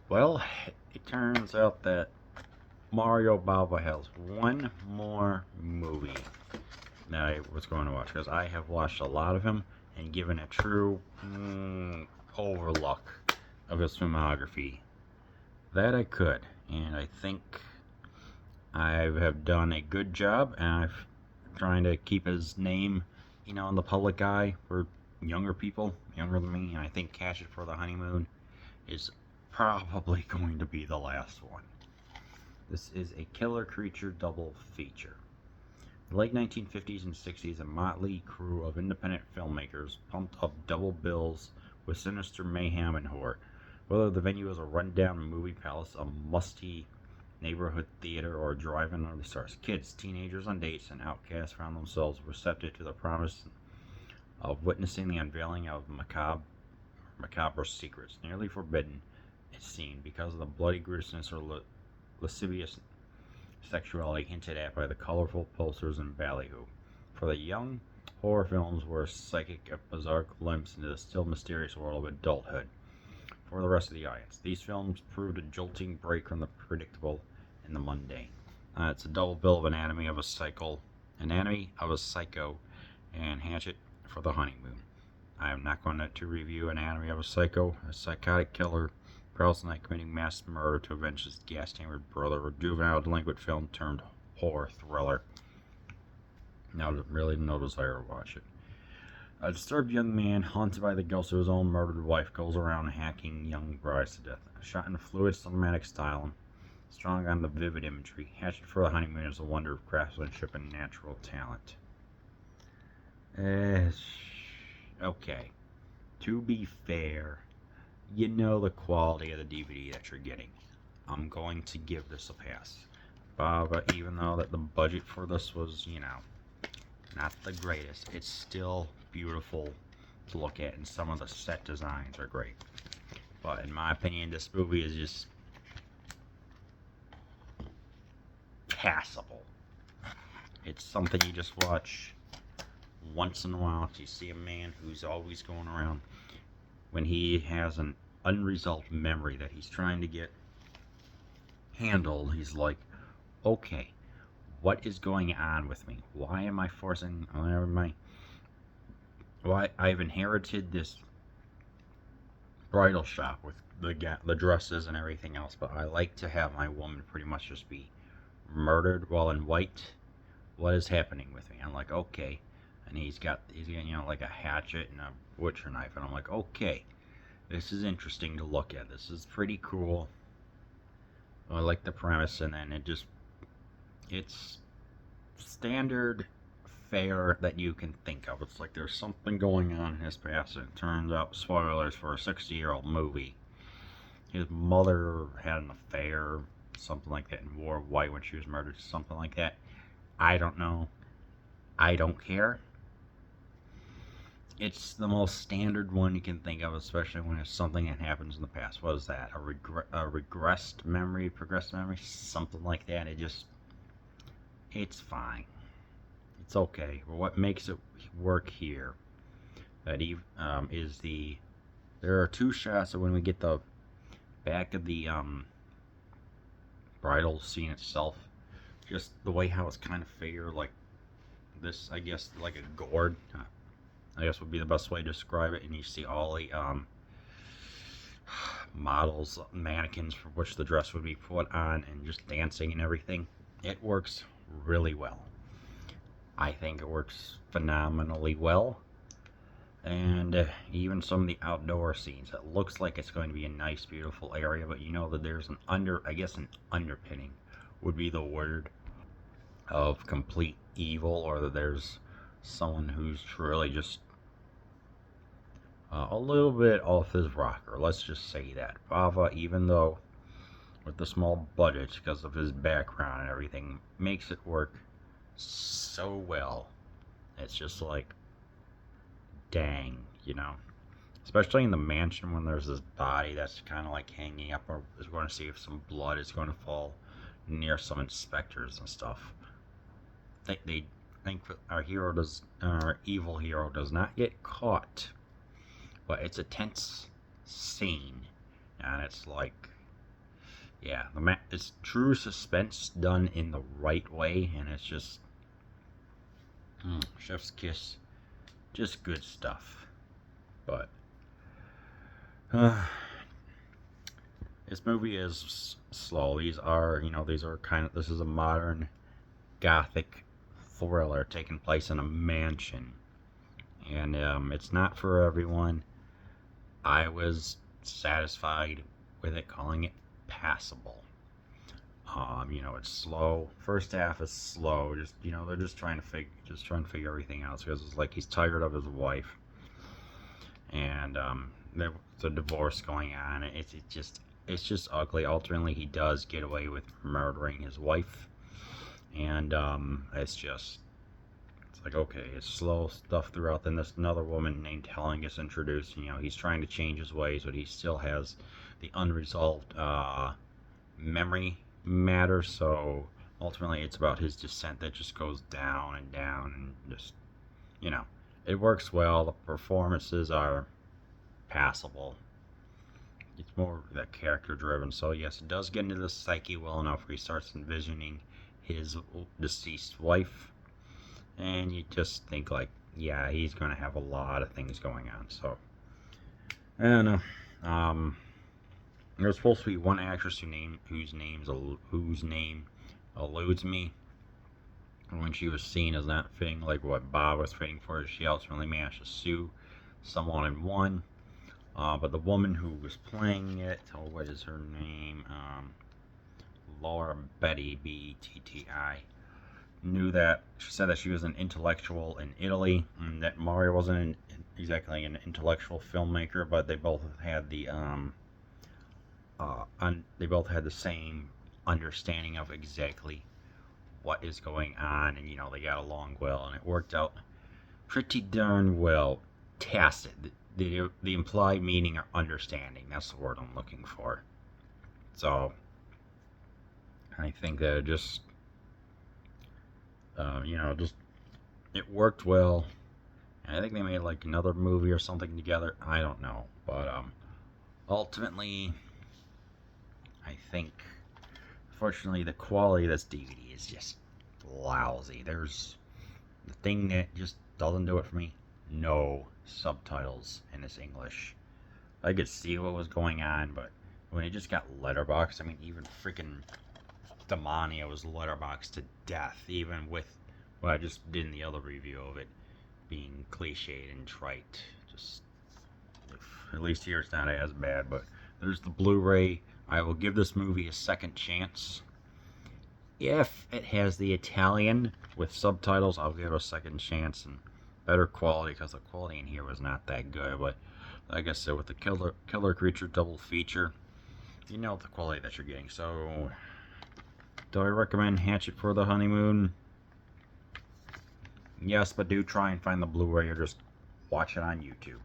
Well, it turns out that Mario Bava has one more movie that I was going to watch because I have watched a lot of him and given a true overlook of his filmography that I could, and I think I have done a good job. And I'm trying to keep his name, in the public eye for younger people, younger than me. And I think Hatchet for the Honeymoon is probably going to be the last one. This is a killer creature double feature. The late 1950s and 60s, a motley crew of independent filmmakers pumped up double bills with sinister mayhem and horror. Whether the venue was a rundown movie palace, a musty neighborhood theater, or a drive-in under the stars, kids, teenagers on dates, and outcasts found themselves receptive to the promise of witnessing the unveiling of macabre secrets, nearly forbidden, it seemed, because of the bloody gruesomeness or lascivious sexuality hinted at by the colorful posters and ballyhoo. For the young, horror films were a psychic and bizarre glimpse into the still mysterious world of adulthood. For the rest of the audience, these films proved a jolting break from the predictable and the mundane. It's a double bill of Anatomy of a Psycho, and Hatchet for the Honeymoon. I am not going to review Anatomy of a Psycho, a psychotic killer prowls the night committing mass murder to avenge his gas-chambered brother, a juvenile delinquent film turned horror thriller. Now, really no desire to watch it. A disturbed young man, haunted by the ghost of his own murdered wife, goes around hacking young brides to death. Shot in a fluid cinematic style and strong on the vivid imagery, Hatchet for the Honeymoon is a wonder of craftsmanship and natural talent. Okay. To be fair, you know the quality of the DVD that you're getting. I'm going to give this a pass. But even though that the budget for this was, not the greatest, it's still beautiful to look at, and some of the set designs are great. But in my opinion, this movie is just passable. It's something you just watch once in a while. You see a man who's always going around when he has an unresolved memory that he's trying to get handled. He's like, okay, what is going on with me? Why am I why I've inherited this bridal shop with the dresses and everything else, but I like to have my woman pretty much just be murdered while in white. What is happening with me? I'm like, okay. And he's got like a hatchet and a butcher knife, and I'm like, okay, this is interesting to look at. This is pretty cool. I like the premise, and then it's standard fare that you can think of. It's like there's something going on in his past, and it turns out, spoilers for a 60-year-old movie, his mother had an affair, something like that, and wore white when she was murdered, something like that. I don't know. I don't care. It's the most standard one you can think of, especially when it's something that happens in the past. What is that? A progressed memory, something like that. It's fine. It's okay. But what makes it work here is there are two shots of when we get the back of the bridal scene itself. Just the way how it's kind of figured, like this, I guess, like a gourd. I guess would be the best way to describe it. And you see all the models, mannequins for which the dress would be put on, and just dancing and everything. It works really well. I think it works phenomenally well. And even some of the outdoor scenes, it looks like it's going to be a nice, beautiful area, but you know that there's an underpinning would be the word of complete evil, or that there's someone who's truly just a little bit off his rocker. Let's just say that. Bava, even though with the small budget, because of his background and everything, makes it work so well. It's just like, dang, Especially in the mansion when there's this body that's kind of like hanging up, or is going to see if some blood is going to fall near some inspectors and stuff. They think our evil hero does not get caught, but it's a tense scene, and it's like, yeah, it's true suspense done in the right way, and it's just chef's kiss, just good stuff. But this movie is slow. These are, this is a modern gothic thriller taking place in a mansion, and it's not for everyone. I was satisfied with it, calling it passable. It's slow. First half is slow. Just they're just trying to figure everything out. Because it's like he's tired of his wife, and there's a divorce going on. It's just ugly. Ultimately, he does get away with murdering his wife, and it's like, okay, it's slow stuff throughout. Then this another woman named Helen gets introduced. He's trying to change his ways, but he still has the unresolved memory matter. So ultimately, it's about his descent that just goes down and down, and just it works well. The performances are passable. It's more that character driven. So yes, it does get into the psyche well enough where he starts envisioning his deceased wife, and you just think like, yeah, he's gonna have a lot of things going on. So I don't know. There's supposed to be one actress whose name eludes me. When she was seen as not fitting like what Bob was fitting for, she ultimately managed to sue someone and won. But the woman who was playing it, what is her name? Laura Betty, B-T-T-I, knew that. She said that she was an intellectual in Italy, and that Mario wasn't exactly an intellectual filmmaker, but they both had the same understanding of exactly what is going on, and they got along well, and it worked out pretty darn well. Tacit, the implied meaning or understanding, that's the word I'm looking for. So I think that it just it worked well, and I think they made like another movie or something together. I don't know, but ultimately I think, unfortunately, the quality of this DVD is just lousy. There's the thing that just doesn't do it for me. No subtitles in this English. I could see what was going on, but when it just got letterboxed, I mean, even freaking Demonia was letterboxed to death, even with what I just did in the other review of it being cliched and trite. Just, at least here it's not as bad, but there's the Blu-ray. I will give this movie a second chance. If it has the Italian with subtitles, I'll give it a second chance and better quality, because the quality in here was not that good. But like I said, with the Killer Creature double feature, you know the quality that you're getting. So, do I recommend Hatchet for the Honeymoon? Yes, but do try and find the Blu-ray or just watch it on YouTube.